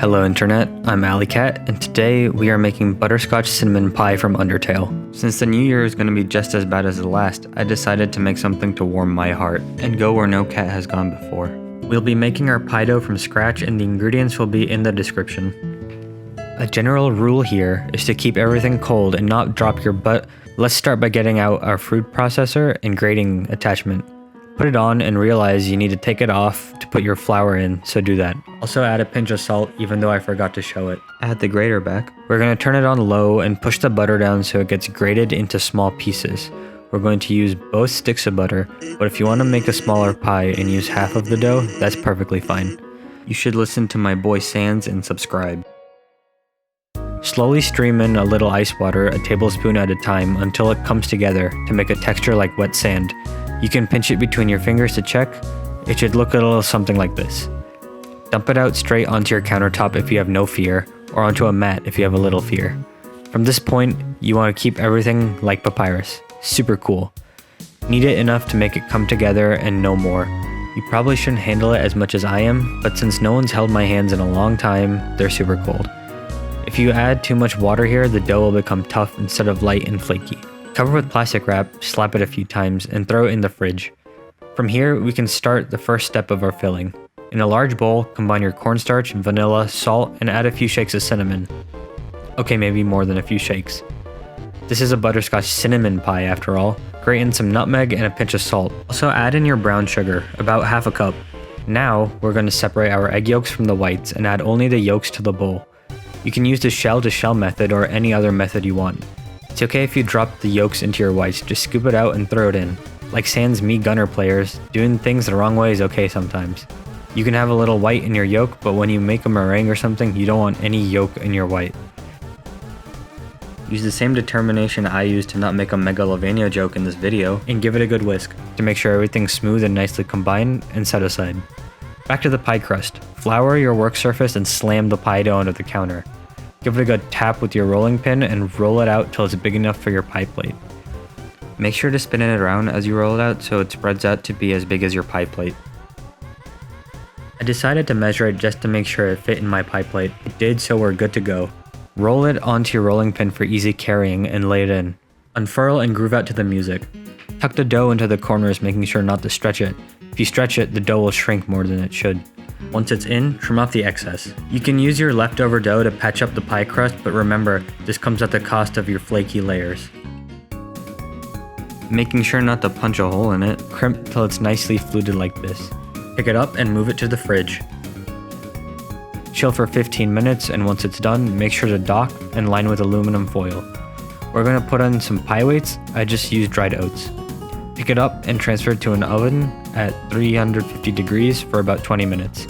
Hello Internet, I'm Alleycat, and today we are making butterscotch cinnamon pie from Undertale. Since the new year is going to be just as bad as the last, I decided to make something to warm my heart, and go where no cat has gone before. We'll be making our pie dough from scratch and the ingredients will be in the description. A general rule here is to keep everything cold and not drop your butt. Let's start by getting out our food processor and grating attachment. Put it on and realize you need to take it off to put your flour in, so do that. Also add a pinch of salt even though I forgot to show it. Add the grater back. We're going to turn it on low and push the butter down so it gets grated into small pieces. We're going to use both sticks of butter, but if you want to make a smaller pie and use half of the dough, that's perfectly fine. You should listen to my boy Sans and subscribe. Slowly stream in a little ice water, a tablespoon at a time, until it comes together to make a texture like wet sand. You can pinch it between your fingers to check. It should look a little something like this. Dump it out straight onto your countertop if you have no fear, or onto a mat if you have a little fear. From this point, you want to keep everything like papyrus. Super cool. Knead it enough to make it come together and no more. You probably shouldn't handle it as much as I am, but since no one's held my hands in a long time, they're super cold. If you add too much water here, the dough will become tough instead of light and flaky. Cover with plastic wrap, slap it a few times, and throw it in the fridge. From here, we can start the first step of our filling. In a large bowl, combine your cornstarch, vanilla, salt, and add a few shakes of cinnamon. Okay, maybe more than a few shakes. This is a butterscotch cinnamon pie after all. Grate in some nutmeg and a pinch of salt. Also add in your brown sugar, about half a cup. Now, we're going to separate our egg yolks from the whites and add only the yolks to the bowl. You can use the shell-to-shell method or any other method you want. It's okay if you drop the yolks into your whites, just scoop it out and throw it in. Like Sans me gunner players, doing things the wrong way is okay sometimes. You can have a little white in your yolk, but when you make a meringue or something, you don't want any yolk in your white. Use the same determination I used to not make a meglavonia joke in this video, and give it a good whisk, to make sure everything's smooth and nicely combined, and set aside. Back to the pie crust. Flour your work surface and slam the pie dough onto the counter. Give it a good tap with your rolling pin and roll it out till it's big enough for your pie plate. Make sure to spin it around as you roll it out so it spreads out to be as big as your pie plate. I decided to measure it just to make sure it fit in my pie plate. It did, so we're good to go. Roll it onto your rolling pin for easy carrying and lay it in. Unfurl and groove out to the music. Tuck the dough into the corners, making sure not to stretch it. If you stretch it, the dough will shrink more than it should. Once it's in, trim off the excess. You can use your leftover dough to patch up the pie crust, but remember, this comes at the cost of your flaky layers. Making sure not to punch a hole in it, crimp till it's nicely fluted like this. Pick it up and move it to the fridge. Chill for 15 minutes, and once it's done, make sure to dock and line with aluminum foil. We're going to put on some pie weights. I just used dried oats. Pick it up and transfer it to an oven at 350 degrees for about 20 minutes.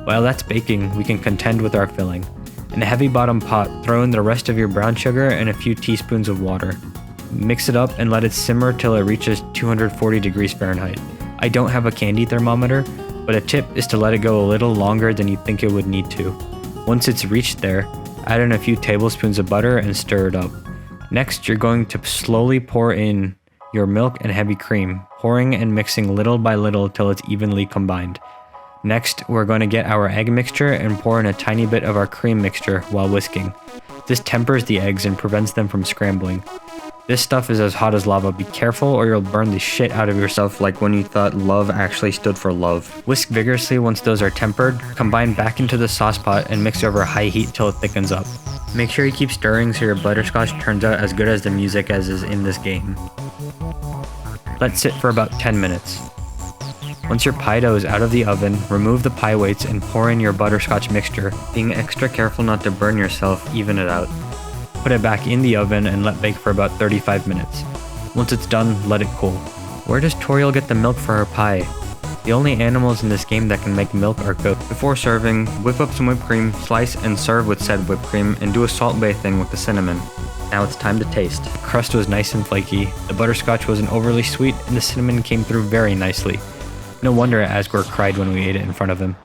While that's baking, we can contend with our filling. In a heavy bottom pot, throw in the rest of your brown sugar and a few teaspoons of water. Mix it up and let it simmer till it reaches 240 degrees Fahrenheit. I don't have a candy thermometer, but a tip is to let it go a little longer than you think it would need to. Once it's reached there, add in a few tablespoons of butter and stir it up. Next, you're going to slowly pour in your milk and heavy cream, pouring and mixing little by little till it's evenly combined. Next, we're going to get our egg mixture and pour in a tiny bit of our cream mixture while whisking. This tempers the eggs and prevents them from scrambling. This stuff is as hot as lava. Be careful or you'll burn the shit out of yourself like when you thought love actually stood for love. Whisk vigorously once those are tempered, combine back into the sauce pot and mix over high heat till it thickens up. Make sure you keep stirring so your butterscotch turns out as good as the music as is in this game. Let sit for about 10 minutes. Once your pie dough is out of the oven, remove the pie weights and pour in your butterscotch mixture, being extra careful not to burn yourself, even it out. Put it back in the oven and let bake for about 35 minutes. Once it's done, let it cool. Where does Toriel get the milk for her pie? The only animals in this game that can make milk are goats. Before serving, whip up some whipped cream, slice and serve with said whipped cream, and do a salt bae thing with the cinnamon. Now it's time to taste. The crust was nice and flaky, the butterscotch wasn't overly sweet, and the cinnamon came through very nicely. No wonder Asgore cried when we ate it in front of him.